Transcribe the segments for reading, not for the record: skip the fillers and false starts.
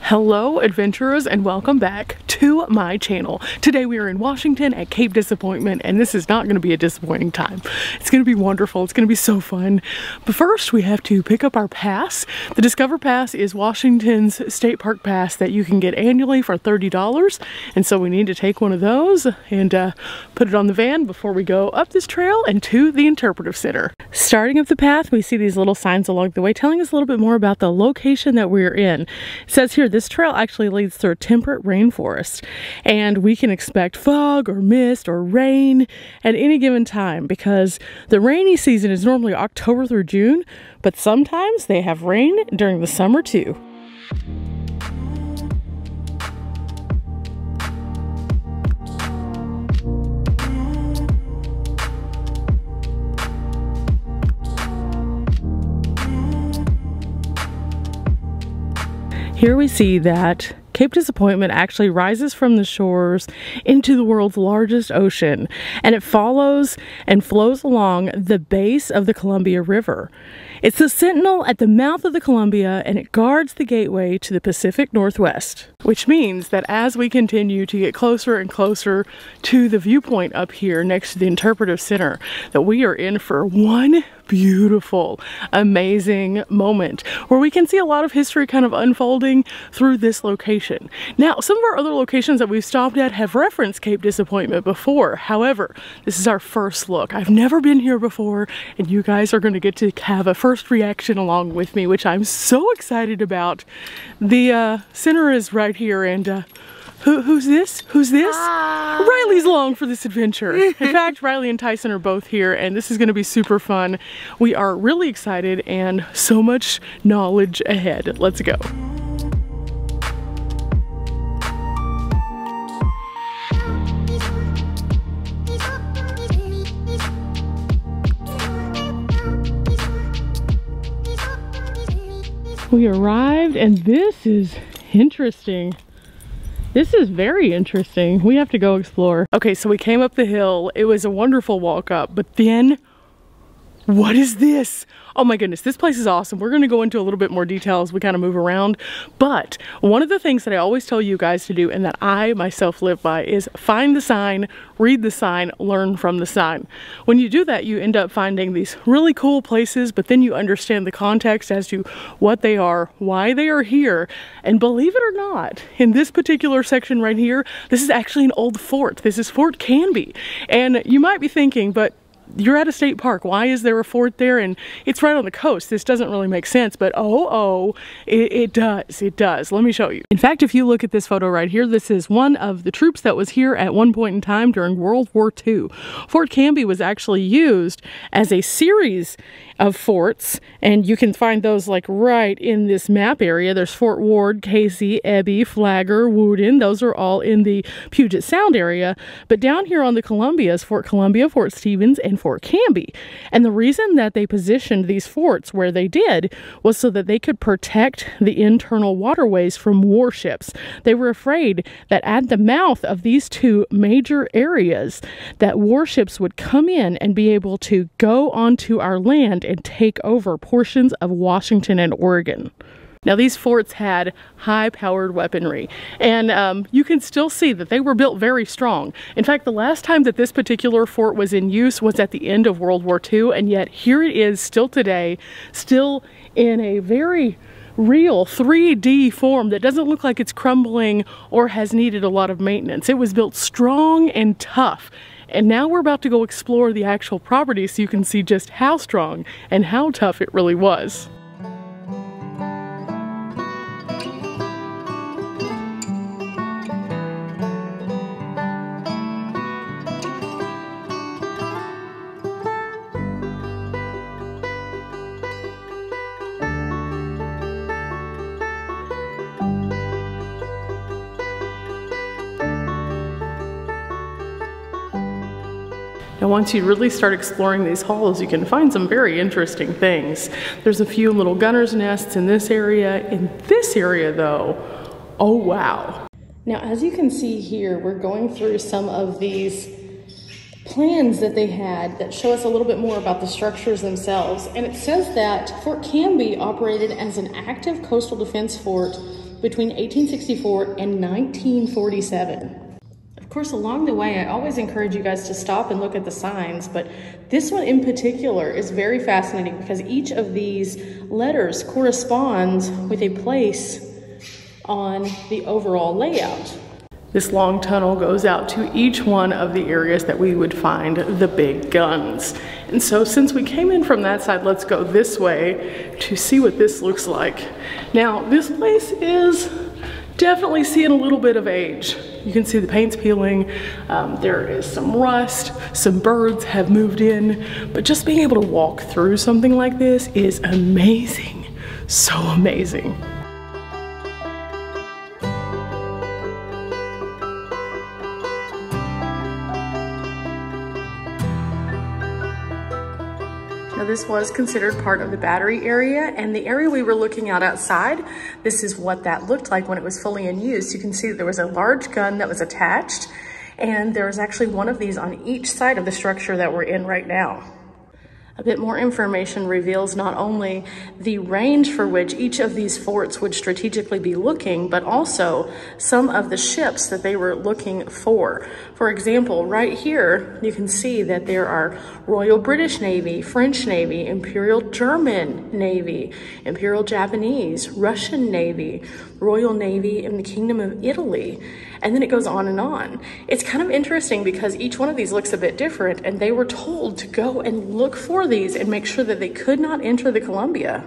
Hello adventurers and welcome back to my channel. Today we are in Washington at Cape Disappointment and this is not going to be a disappointing time. It's going to be wonderful. It's going to be so fun. But first we have to pick up our pass. The Discover Pass is Washington's state park pass that you can get annually for $30, and so we need to take one of those and put it on the van before we go up this trail and to the Interpretive Center. Starting up the path, we see these little signs along the way telling us a little bit more about the location that we're in. It says here this trail actually leads through a temperate rainforest, and we can expect fog or mist or rain at any given time because the rainy season is normally October through June, but sometimes they have rain during the summer too. Here we see that Cape Disappointment actually rises from the shores into the world's largest ocean, and it follows and flows along the base of the Columbia River. It's the sentinel at the mouth of the Columbia, and it guards the gateway to the Pacific Northwest, which means that as we continue to get closer and closer to the viewpoint up here next to the Interpretive Center, that we are in for one beautiful, amazing moment where we can see a lot of history kind of unfolding through this location. Now, some of our other locations that we've stopped at have referenced Cape Disappointment before. However, this is our first look. I've never been here before, and you guys are going to get to have a first reaction along with me, which I'm so excited about. The center is right here, and who's this? Who's this? Hi. Riley's along for this adventure. In fact, Riley and Tyson are both here, and this is going to be super fun. We are really excited and so much knowledge ahead. Let's go. We arrived, and this is interesting. This is very interesting. We have to go explore. Okay, so we came up the hill. It was a wonderful walk up, but then, what is this? Oh my goodness, this place is awesome. We're gonna go into a little bit more detail as we kind of move around, but one of the things that I always tell you guys to do and that I myself live by is find the sign, read the sign, learn from the sign. When you do that, you end up finding these really cool places, but then you understand the context as to what they are, why they are here, and believe it or not, in this particular section right here, this is actually an old fort. This is Fort Canby, and you might be thinking, but you're at a state park. Why is there a fort there? And it's right on the coast. This doesn't really make sense, but it does. It does. Let me show you. In fact, if you look at this photo right here, this is one of the troops that was here at one point in time during World War II. Fort Canby was actually used as a series of forts, and you can find those like right in this map area. There's Fort Ward, Casey, Ebby, Flagler, Woodin. Those are all in the Puget Sound area. But down here on the Columbia is Fort Columbia, Fort Stevens, and Fort Canby. And the reason that they positioned these forts where they did was so that they could protect the internal waterways from warships. They were afraid that at the mouth of these two major areas that warships would come in and be able to go onto our land and take over portions of Washington and Oregon. Now, these forts had high-powered weaponry, and you can still see that they were built very strong. In fact, the last time that this particular fort was in use was at the end of World War II, and yet here it is still today, still in a very real 3D form that doesn't look like it's crumbling or has needed a lot of maintenance. It was built strong and tough. And now we're about to go explore the actual property so you can see just how strong and how tough it really was. Now, once you really start exploring these halls, you can find some very interesting things. There's a few little gunner's nests in this area. In this area, though, oh wow. Now, as you can see here, we're going through some of these plans that they had that show us a little bit more about the structures themselves. And it says that Fort Canby operated as an active coastal defense fort between 1864 and 1947. Of course, along the way, I always encourage you guys to stop and look at the signs, but this one in particular is very fascinating because each of these letters corresponds with a place on the overall layout. This long tunnel goes out to each one of the areas that we would find the big guns. And so since we came in from that side, let's go this way to see what this looks like. Now, this place is definitely seeing a little bit of age. You can see the paint's peeling, there is some rust, some birds have moved in, but just being able to walk through something like this is amazing, so amazing. Now this was considered part of the battery area, and the area we were looking at outside, this is what that looked like when it was fully in use. You can see that there was a large gun that was attached, and there was actually one of these on each side of the structure that we're in right now. A bit more information reveals not only the range for which each of these forts would strategically be looking, but also some of the ships that they were looking for. For example, right here, you can see that there are Royal British Navy, French Navy, Imperial German Navy, Imperial Japanese, Russian Navy, Royal Navy in the Kingdom of Italy, and then it goes on and on. It's kind of interesting because each one of these looks a bit different, and they were told to go and look for these and make sure that they could not enter the Columbia.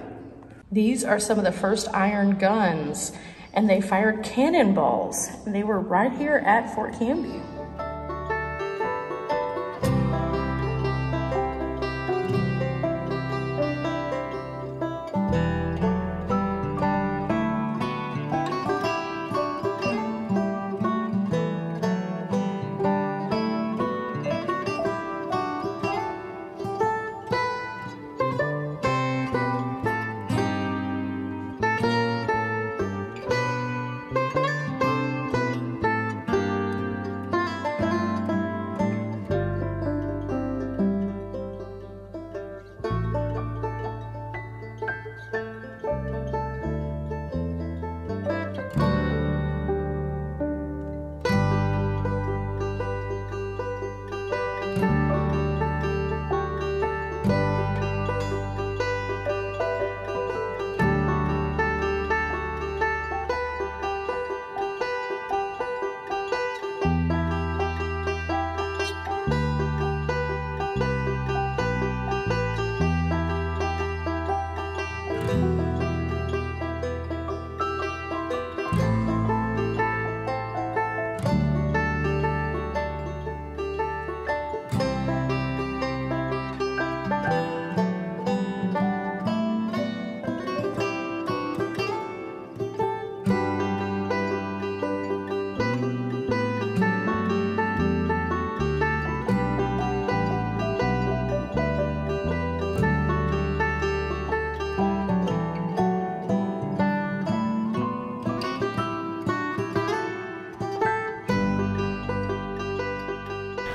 These are some of the first iron guns, and they fired cannonballs. They were right here at Fort Canby.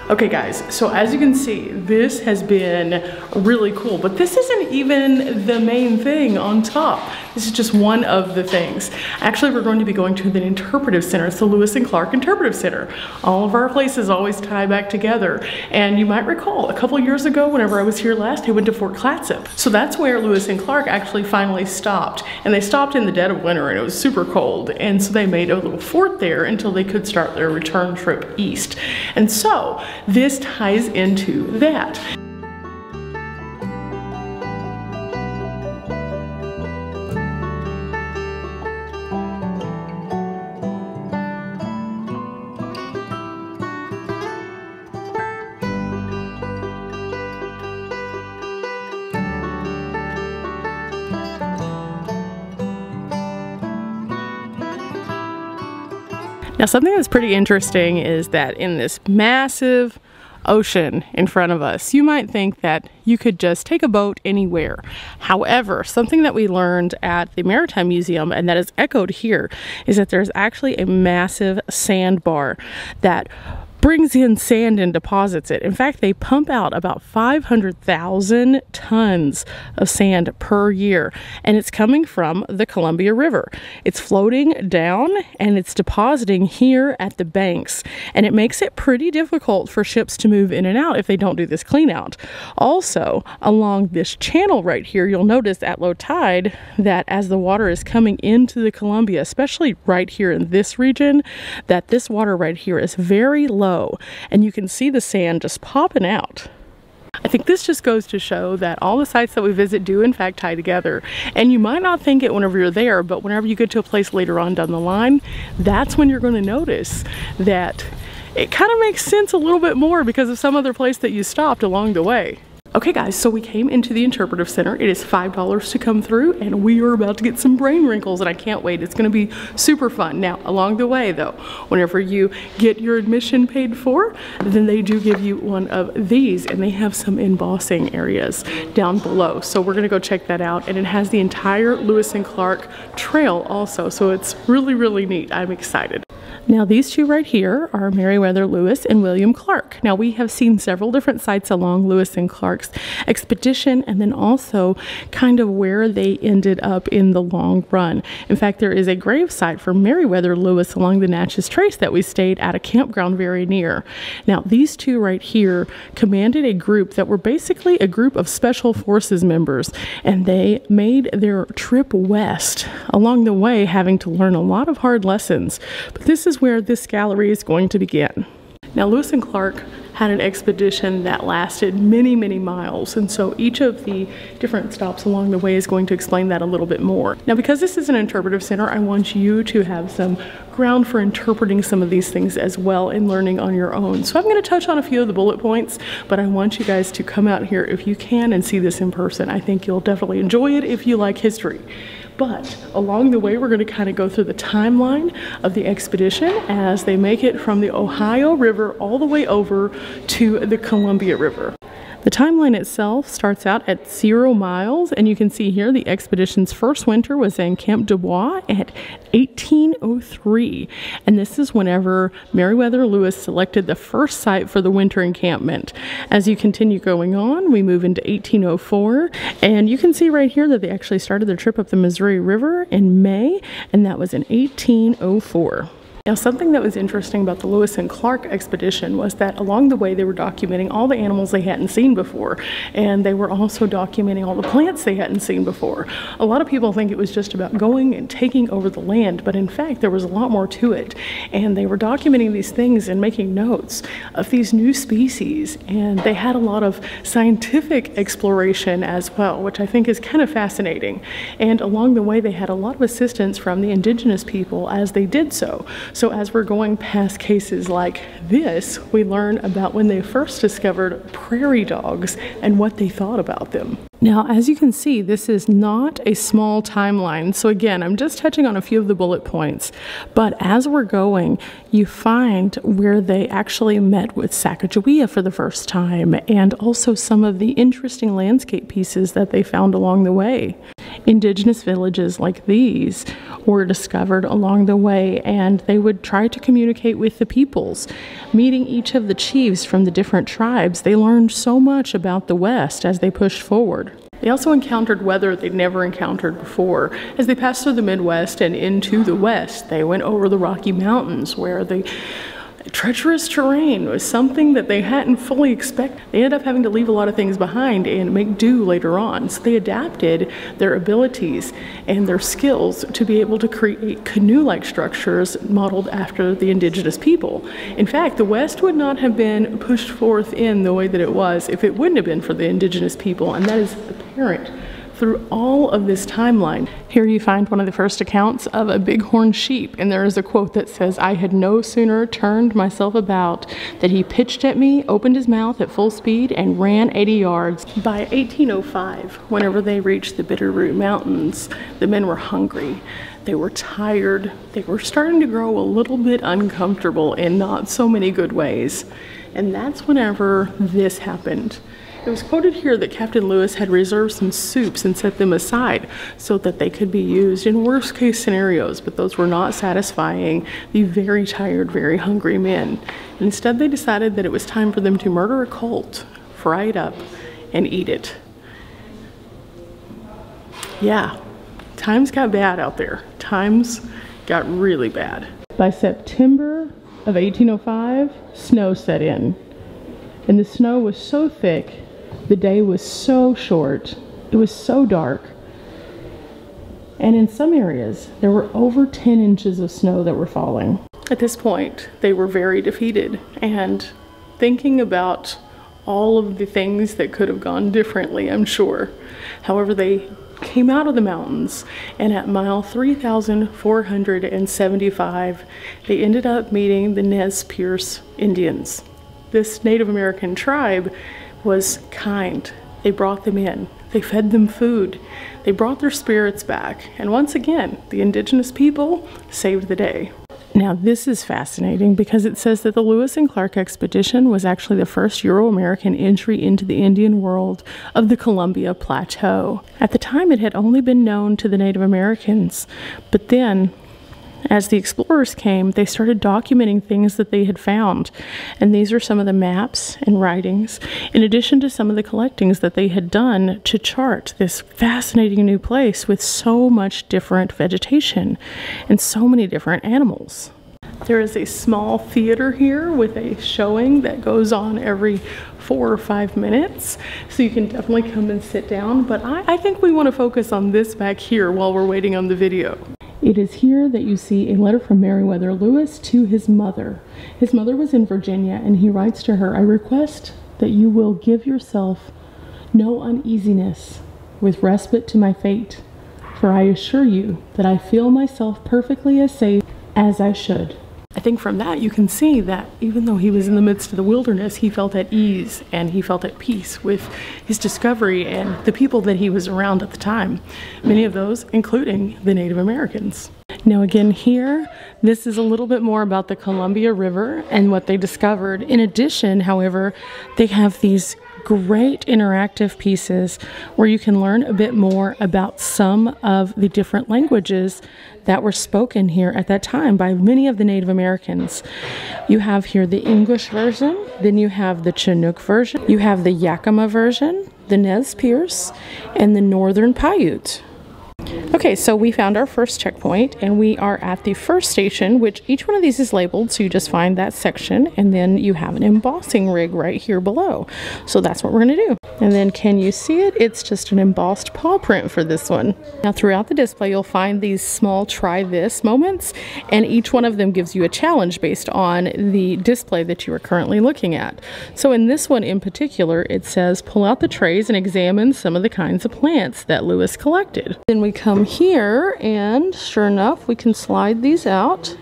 Okay guys, so as you can see, this has been really cool, but this isn't even the main thing on top. This is just one of the things. Actually, we're going to be going to the Interpretive Center. It's the Lewis and Clark Interpretive Center. All of our places always tie back together. And you might recall, a couple years ago, whenever I was here last, I went to Fort Clatsop. So that's where Lewis and Clark actually finally stopped. And they stopped in the dead of winter and it was super cold. And so they made a little fort there until they could start their return trip east. And so this ties into that. Now, something that's pretty interesting is that in this massive ocean in front of us, you might think that you could just take a boat anywhere. However, something that we learned at the Maritime Museum, and that is echoed here, is that there's actually a massive sandbar that brings in sand and deposits it. In fact, they pump out about 500,000 tons of sand per year, and it's coming from the Columbia River. It's floating down and it's depositing here at the banks, and it makes it pretty difficult for ships to move in and out if they don't do this clean out. Also, along this channel right here, you'll notice at low tide that as the water is coming into the Columbia, especially right here in this region, that this water right here is very low, and you can see the sand just popping out. I think this just goes to show that all the sites that we visit do in fact tie together, and you might not think it whenever you're there, but whenever you get to a place later on down the line, that's when you're going to notice that it kind of makes sense a little bit more because of some other place that you stopped along the way. Okay guys, so we came into the Interpretive Center. It is $5 to come through, and we are about to get some brain wrinkles, and I can't wait. It's going to be super fun. Now, along the way though, whenever you get your admission paid for, then they do give you one of these, and they have some embossing areas down below. So we're going to go check that out, and it has the entire Lewis and Clark trail also, so it's really, really neat. I'm excited. Now these two right here are Meriwether Lewis and William Clark. Now we have seen several different sites along Lewis and Clark's expedition, and then also kind of where they ended up in the long run. In fact, there is a grave site for Meriwether Lewis along the Natchez Trace that we stayed at a campground very near. Now these two right here commanded a group that were basically a group of special forces members, and they made their trip west, along the way having to learn a lot of hard lessons. But this is where this gallery is going to begin. Now Lewis and Clark had an expedition that lasted many, many miles, and so each of the different stops along the way is going to explain that a little bit more. Now because this is an interpretive center, I want you to have some ground for interpreting some of these things as well and learning on your own. So I'm going to touch on a few of the bullet points, but I want you guys to come out here if you can and see this in person. I think you'll definitely enjoy it if you like history. But along the way, we're going to kind of go through the timeline of the expedition as they make it from the Ohio River all the way over to the Columbia River. The timeline itself starts out at 0 miles, and you can see here the expedition's first winter was in Camp Du Bois at 1803, and this is whenever Meriwether Lewis selected the first site for the winter encampment. As you continue going on, we move into 1804, and you can see right here that they actually started their trip up the Missouri River in May, and that was in 1804. Now, something that was interesting about the Lewis and Clark expedition was that along the way they were documenting all the animals they hadn't seen before, and they were also documenting all the plants they hadn't seen before. A lot of people think it was just about going and taking over the land, but in fact there was a lot more to it, and they were documenting these things and making notes of these new species, and they had a lot of scientific exploration as well, which I think is kind of fascinating. And along the way they had a lot of assistance from the indigenous people as they did so. So as we're going past cases like this, we learn about when they first discovered prairie dogs and what they thought about them. Now, as you can see, this is not a small timeline. So again, I'm just touching on a few of the bullet points, but as we're going, you find where they actually met with Sacagawea for the first time, and also some of the interesting landscape pieces that they found along the way. Indigenous villages like these were discovered along the way, and they would try to communicate with the peoples. Meeting each of the chiefs from the different tribes, they learned so much about the West as they pushed forward. They also encountered weather they'd never encountered before. As they passed through the Midwest and into the West, they went over the Rocky Mountains, where the treacherous terrain was something that they hadn't fully expected. They ended up having to leave a lot of things behind and make do later on. So they adapted their abilities and their skills to be able to create canoe-like structures modeled after the indigenous people. In fact, the West would not have been pushed forth in the way that it was if it wouldn't have been for the indigenous people, and that is apparent through all of this timeline. Here you find one of the first accounts of a bighorn sheep, and there is a quote that says, "I had no sooner turned myself about that he pitched at me, opened his mouth at full speed, and ran 80 yards. By 1805, whenever they reached the Bitterroot Mountains, the men were hungry. They were tired. They were starting to grow a little bit uncomfortable in not so many good ways. And that's whenever this happened. It was quoted here that Captain Lewis had reserved some soups and set them aside so that they could be used in worst case scenarios, but those were not satisfying the very tired, very hungry men. Instead, they decided that it was time for them to murder a colt, fry it up, and eat it. Yeah, times got bad out there. Times got really bad. By September of 1805, snow set in. And the snow was so thick, the day was so short, it was so dark. And in some areas, there were over 10 inches of snow that were falling. At this point, they were very defeated and thinking about all of the things that could have gone differently, I'm sure. However, they came out of the mountains, and at mile 3,475, they ended up meeting the Nez Perce Indians. This Native American tribe was kind. They brought them in. They fed them food. They brought their spirits back. And once again, the indigenous people saved the day. Now this is fascinating because it says that the Lewis and Clark expedition was actually the first Euro-American entry into the Indian world of the Columbia Plateau. At the time it had only been known to the Native Americans, but then as the explorers came, they started documenting things that they had found. And these are some of the maps and writings, in addition to some of the collectings that they had done to chart this fascinating new place with so much different vegetation and so many different animals. There is a small theater here with a showing that goes on every 4 or 5 minutes, so you can definitely come and sit down, but I think we want to focus on this back here while we're waiting on the video. It is here that you see a letter from Meriwether Lewis to his mother. His mother was in Virginia, and he writes to her, "I request that you will give yourself no uneasiness with respite to my fate, for I assure you that I feel myself perfectly as safe as I should." I think from that you can see that even though he was in the midst of the wilderness, he felt at ease and he felt at peace with his discovery and the people that he was around at the time. Many of those including the Native Americans. Now again here, this is a little bit more about the Columbia River and what they discovered. In addition, however, they have these great interactive pieces where you can learn a bit more about some of the different languages that were spoken here at that time by many of the Native Americans. You have here the English version, then you have the Chinook version, you have the Yakima version, the Nez Perce, and the Northern Paiute. Okay, so we found our first checkpoint and we are at the first station, which each one of these is labeled, so you just find that section and then you have an embossing rig right here below. So that's what we're going to do. And then can you see it? It's just an embossed paw print for this one. Now throughout the display you'll find these small try this moments, and each one of them gives you a challenge based on the display that you are currently looking at. So in this one in particular it says pull out the trays and examine some of the kinds of plants that Lewis collected. Then we come here and sure enough we can slide these out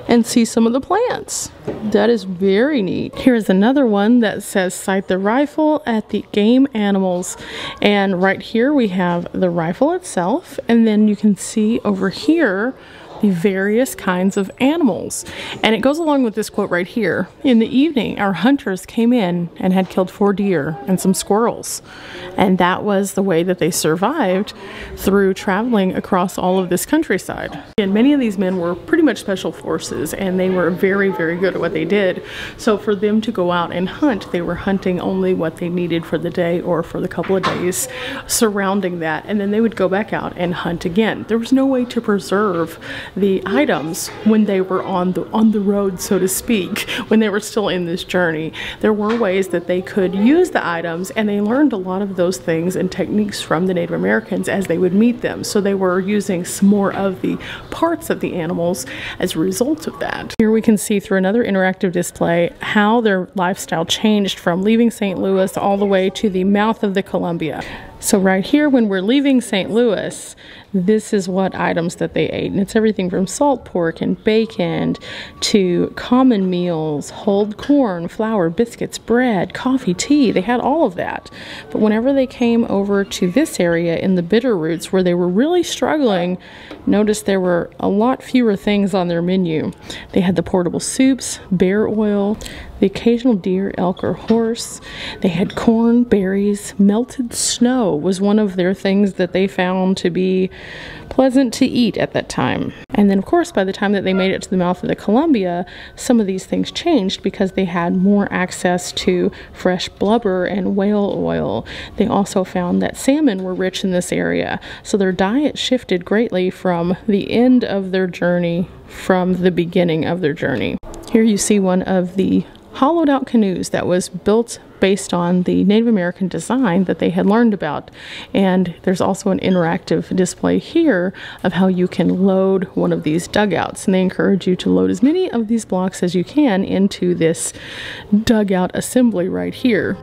and see some of the plants. That is very neat. Here's another one that says sight the rifle at the game animals, and right here we have the rifle itself, and then you can see over here the various kinds of animals. And it goes along with this quote right here. In the evening, our hunters came in and had killed 4 deer and some squirrels. And that was the way that they survived through traveling across all of this countryside. And many of these men were pretty much special forces, and they were very, very good at what they did. So for them to go out and hunt, they were hunting only what they needed for the day or for the couple of days surrounding that. And then they would go back out and hunt again. There was no way to preserve the items when they were on the road, so to speak, when they were still in this journey. There were ways that they could use the items, and they learned a lot of those things and techniques from the Native Americans as they would meet them. So they were using some more of the parts of the animals as a result of that. Here we can see through another interactive display how their lifestyle changed from leaving St. Louis all the way to the mouth of the Columbia. So right here, when we're leaving St. Louis, this is what items that they ate. And it's everything from salt pork and bacon to common meals, hulled corn, flour, biscuits, bread, coffee, tea. They had all of that. But whenever they came over to this area in the bitter roots where they were really struggling, notice there were a lot fewer things on their menu. They had the portable soups, bear oil, the occasional deer, elk, or horse. They had corn, berries, melted snow was one of their things that they found to be pleasant to eat at that time. And then of course by the time that they made it to the mouth of the Columbia, some of these things changed because they had more access to fresh blubber and whale oil. They also found that salmon were rich in this area, so their diet shifted greatly from the end of their journey from the beginning of their journey. Here you see one of the hollowed out canoes that was built based on the Native American design that they had learned about. And there's also an interactive display here of how you can load one of these dugouts. And they encourage you to load as many of these blocks as you can into this dugout assembly right here.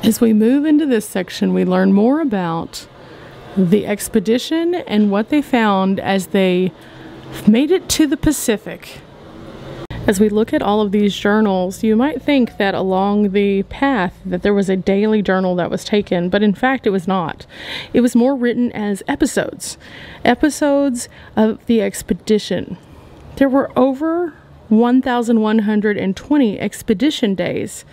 As we move into this section, we learn more about the expedition and what they found as they made it to the Pacific. As we look at all of these journals, you might think that along the path that there was a daily journal that was taken, but in fact it was not. It was more written as episodes of the expedition. There were over 1,120 expedition days,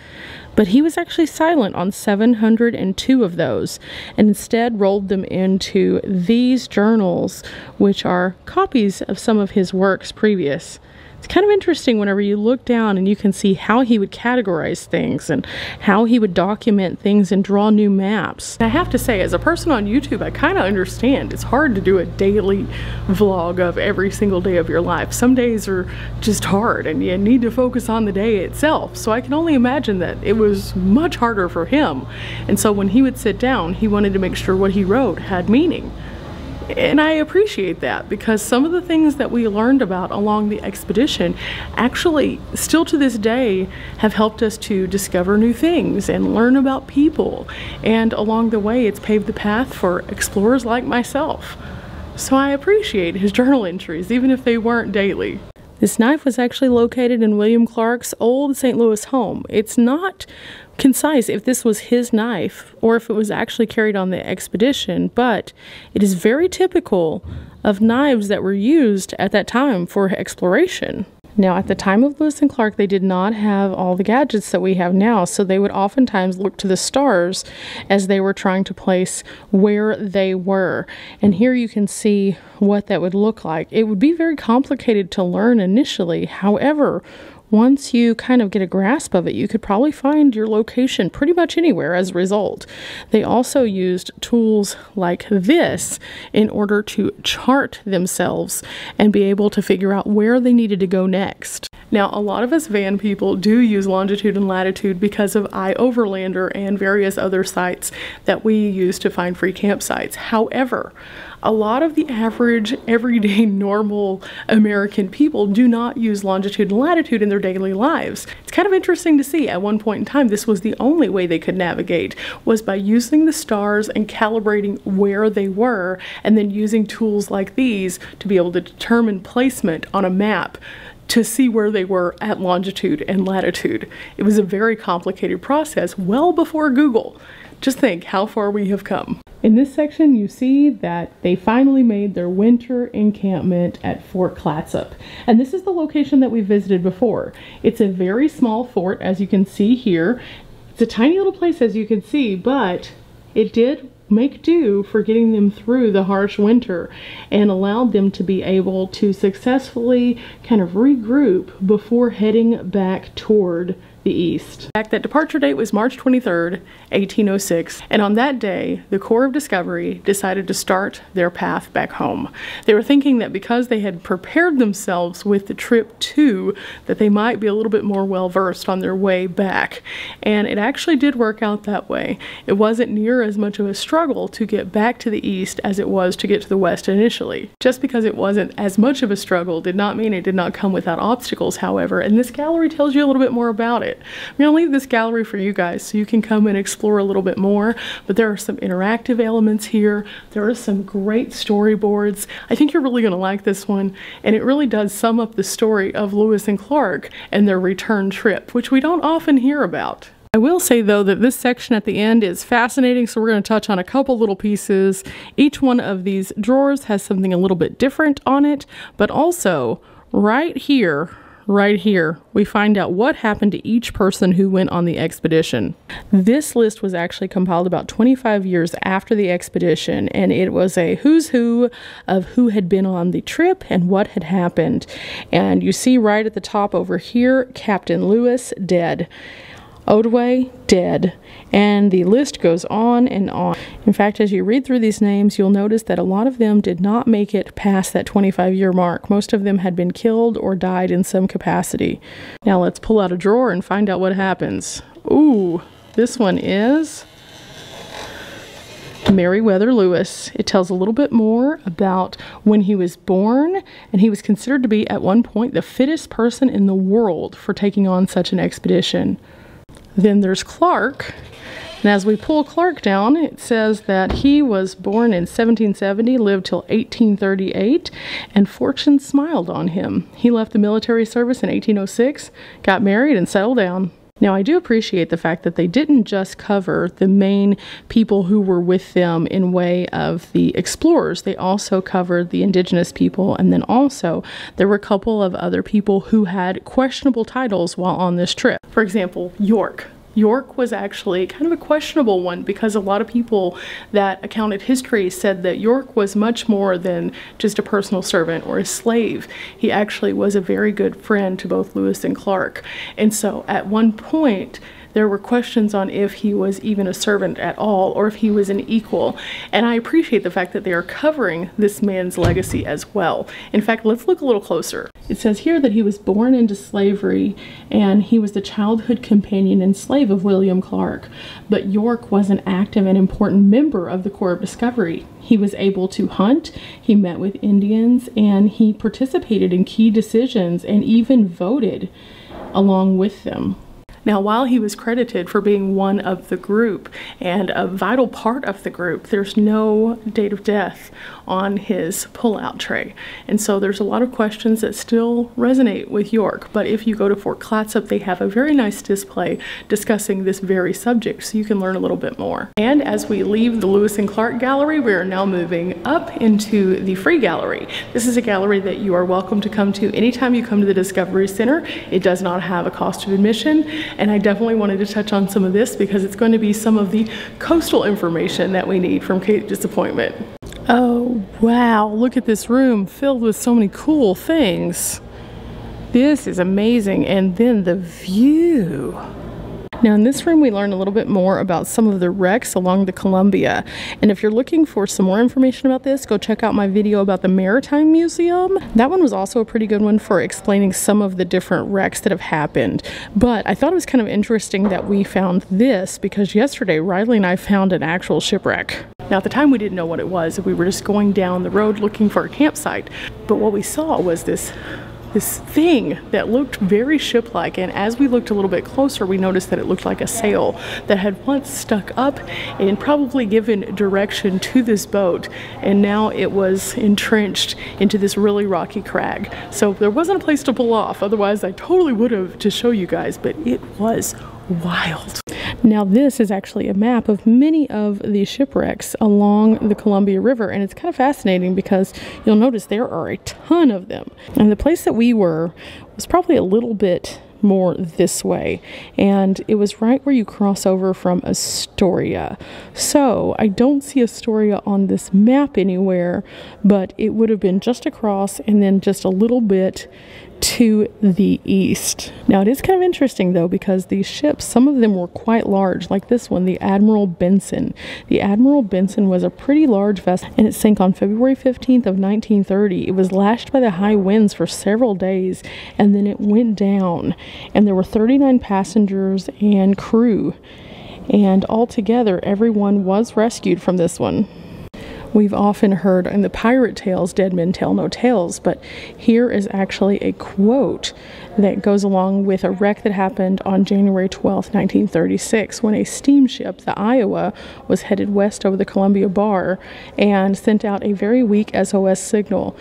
but he was actually silent on 702 of those and instead rolled them into these journals, which are copies of some of his works previous. It's kind of interesting whenever you look down and you can see how he would categorize things and how he would document things and draw new maps. I have to say, as a person on YouTube, I kind of understand. It's hard to do a daily vlog of every single day of your life. Some days are just hard and you need to focus on the day itself. So I can only imagine that it was much harder for him. And so when he would sit down, he wanted to make sure what he wrote had meaning. And I appreciate that, because some of the things that we learned about along the expedition actually still to this day have helped us to discover new things and learn about people. And along the way, it's paved the path for explorers like myself. So I appreciate his journal entries, even if they weren't daily. This knife was actually located in William Clark's old St. Louis home. It's not concise if this was his knife or if it was actually carried on the expedition, but it is very typical of knives that were used at that time for exploration. Now, at the time of Lewis and Clark, they did not have all the gadgets that we have now, so they would oftentimes look to the stars as they were trying to place where they were. And here you can see what that would look like. It would be very complicated to learn initially. However, once you kind of get a grasp of it, you could probably find your location pretty much anywhere as a result. They also used tools like this in order to chart themselves and be able to figure out where they needed to go next. Now, a lot of us van people do use longitude and latitude because of iOverlander and various other sites that we use to find free campsites. However, a lot of the average, everyday, normal American people do not use longitude and latitude in their daily lives. It's kind of interesting to see at one point in time this was the only way they could navigate, was by using the stars and calibrating where they were, and then using tools like these to be able to determine placement on a map to see where they were at longitude and latitude. It was a very complicated process well before Google. Just think how far we have come. In this section, you see that they finally made their winter encampment at Fort Clatsop. And this is the location that we visited before. It's a very small fort, as you can see here. It's a tiny little place, as you can see, but it did make do for getting them through the harsh winter and allowed them to be able to successfully kind of regroup before heading back toward the East. In fact, that departure date was March 23rd, 1806, and on that day, the Corps of Discovery decided to start their path back home. They were thinking that because they had prepared themselves with the trip to, that they might be a little bit more well-versed on their way back, and it actually did work out that way. It wasn't near as much of a struggle to get back to the East as it was to get to the West initially. Just because it wasn't as much of a struggle did not mean it did not come without obstacles, however, and this gallery tells you a little bit more about it. I'm going to leave this gallery for you guys so you can come and explore a little bit more, but there are some interactive elements here. There are some great storyboards. I think you're really going to like this one, and it really does sum up the story of Lewis and Clark and their return trip, which we don't often hear about. I will say though that this section at the end is fascinating, so we're going to touch on a couple little pieces. Each one of these drawers has something a little bit different on it, but also right here, we find out what happened to each person who went on the expedition. This list was actually compiled about 25 years after the expedition, and it was a who's who of who had been on the trip and what had happened. And you see right at the top over here, Captain Lewis, dead. Otway, dead, and the list goes on and on. In fact, as you read through these names, you'll notice that a lot of them did not make it past that 25-year mark. Most of them had been killed or died in some capacity. Now let's pull out a drawer and find out what happens. Ooh, this one is Meriwether Lewis. It tells a little bit more about when he was born, and he was considered to be at one point the fittest person in the world for taking on such an expedition. Then there's Clark, and as we pull Clark down, it says that he was born in 1770, lived till 1838, and fortune smiled on him. He left the military service in 1806, got married, and settled down. Now, I do appreciate the fact that they didn't just cover the main people who were with them in way of the explorers. They also covered the indigenous people, and then also there were a couple of other people who had questionable titles while on this trip. For example, York. York was actually kind of a questionable one because a lot of people that accounted history said that York was much more than just a personal servant or a slave. He actually was a very good friend to both Lewis and Clark. And so at one point, there were questions on if he was even a servant at all or if he was an equal. And I appreciate the fact that they are covering this man's legacy as well. In fact, let's look a little closer. It says here that he was born into slavery and he was the childhood companion and slave of William Clark. But York was an active and important member of the Corps of Discovery. He was able to hunt, he met with Indians, and he participated in key decisions and even voted along with them. Now, while he was credited for being one of the group and a vital part of the group, there's no date of death on his pull-out tray. And so there's a lot of questions that still resonate with York. But if you go to Fort Clatsop, they have a very nice display discussing this very subject, so you can learn a little bit more. And as we leave the Lewis and Clark Gallery, we are now moving up into the Free Gallery. This is a gallery that you are welcome to come to anytime you come to the Discovery Center. It does not have a cost of admission. And I definitely wanted to touch on some of this because it's going to be some of the coastal information that we need from Cape Disappointment. Oh, wow. Look at this room filled with so many cool things. This is amazing. And then the view. Now in this room we learn a little bit more about some of the wrecks along the Columbia, and if you're looking for some more information about this, go check out my video about the Maritime Museum. That one was also a pretty good one for explaining some of the different wrecks that have happened, but I thought it was kind of interesting that we found this because yesterday Riley and I found an actual shipwreck. Now at the time we didn't know what it was, we were just going down the road looking for a campsite, but what we saw was this thing that looked very ship-like, and as we looked a little bit closer we noticed that it looked like a sail that had once stuck up and probably given direction to this boat, and now it was entrenched into this really rocky crag. So there wasn't a place to pull off, otherwise I totally would have to show you guys, but it was wild. Now this is actually a map of many of the shipwrecks along the Columbia River, and it's kind of fascinating because you'll notice there are a ton of them. And the place that we were was probably a little bit more this way, and it was right where you cross over from Astoria. So I don't see Astoria on this map anywhere, but it would have been just across and then just a little bit to the east. Now it is kind of interesting though, because these ships, some of them were quite large, like this one, the Admiral Benson. The Admiral Benson was a pretty large vessel, and it sank on February 15th of 1930. It was lashed by the high winds for several days, and then it went down, and there were 39 passengers and crew, and altogether everyone was rescued from this one. We've often heard in the pirate tales, dead men tell no tales, but here is actually a quote that goes along with a wreck that happened on January 12th, 1936, when a steamship, the Iowa, was headed west over the Columbia Bar and sent out a very weak SOS signal.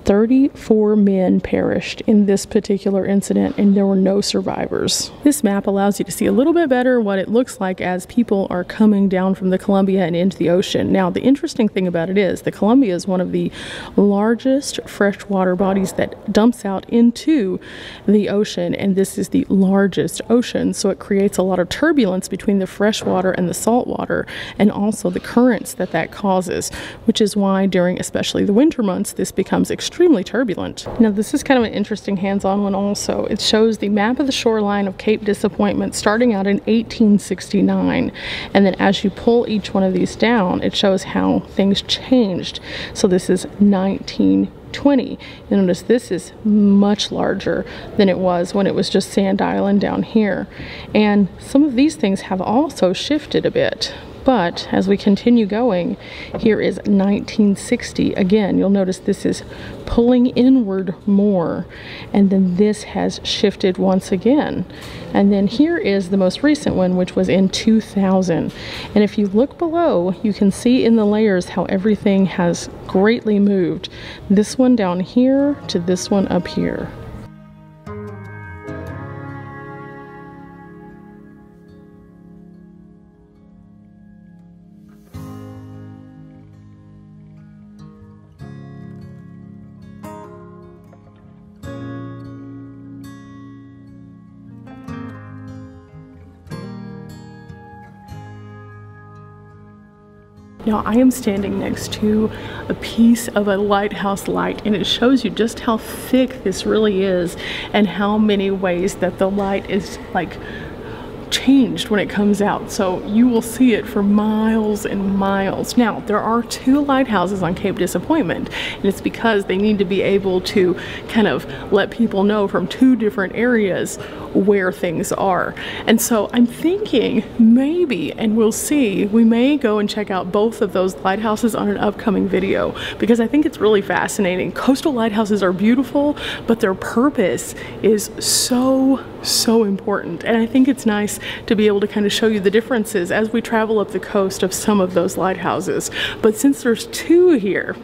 34 men perished in this particular incident, and there were no survivors. This map allows you to see a little bit better what it looks like as people are coming down from the Columbia and into the ocean. Now, the interesting thing about it is the Columbia is one of the largest freshwater bodies that dumps out into the ocean, and this is the largest ocean, so it creates a lot of turbulence between the freshwater and the saltwater, and also the currents that causes, which is why during especially the winter months this becomes extremely turbulent. Now this is kind of an interesting hands-on one also. It shows the map of the shoreline of Cape Disappointment starting out in 1869, and then as you pull each one of these down, it shows how things changed. So this is 1920. You notice this is much larger than it was when it was just Sand Island down here, and some of these things have also shifted a bit. But as we continue going, here is 1960. Again, you'll notice this is pulling inward more, and then this has shifted once again. And then here is the most recent one, which was in 2000. And if you look below, you can see in the layers how everything has greatly moved. This one down here to this one up here. Now I am standing next to a piece of a lighthouse light, and it shows you just how thick this really is and how many ways that the light is like changed when it comes out. So you will see it for miles and miles. Now there are two lighthouses on Cape Disappointment, and it's because they need to be able to kind of let people know from two different areas where things are. And so I'm thinking maybe, and we'll see, we may go and check out both of those lighthouses on an upcoming video, because I think it's really fascinating. Coastal lighthouses are beautiful, but their purpose is so important, and I think it's nice to be able to kind of show you the differences as we travel up the coast of some of those lighthouses. But since there's two here,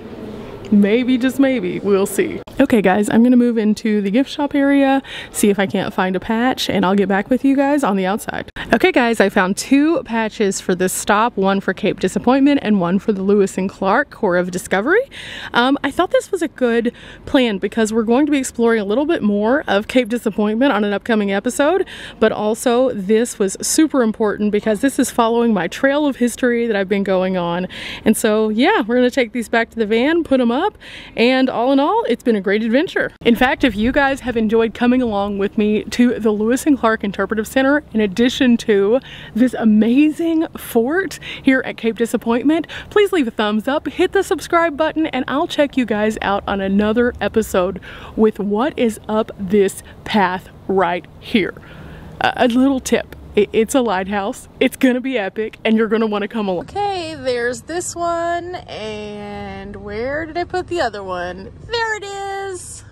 maybe, just maybe, we'll see. Okay guys, I'm gonna move into the gift shop area, see if I can't find a patch, and I'll get back with you guys on the outside. Okay guys, I found two patches for this stop, one for Cape Disappointment and one for the Lewis and Clark Corps of Discovery. I thought this was a good plan because we're going to be exploring a little bit more of Cape Disappointment on an upcoming episode, but also this was super important because this is following my trail of history that I've been going on. And so yeah, we're gonna take these back to the van, put them up, and all in all, it's been a great adventure. In fact, if you guys have enjoyed coming along with me to the Lewis and Clark Interpretive Center, in addition to this amazing fort here at Cape Disappointment, please leave a thumbs up, hit the subscribe button, and I'll check you guys out on another episode with what is up this path right here. A little tip. It's a lighthouse, it's gonna be epic, and you're gonna want to come along. Okay, there's this one, and where did I put the other one? There it is!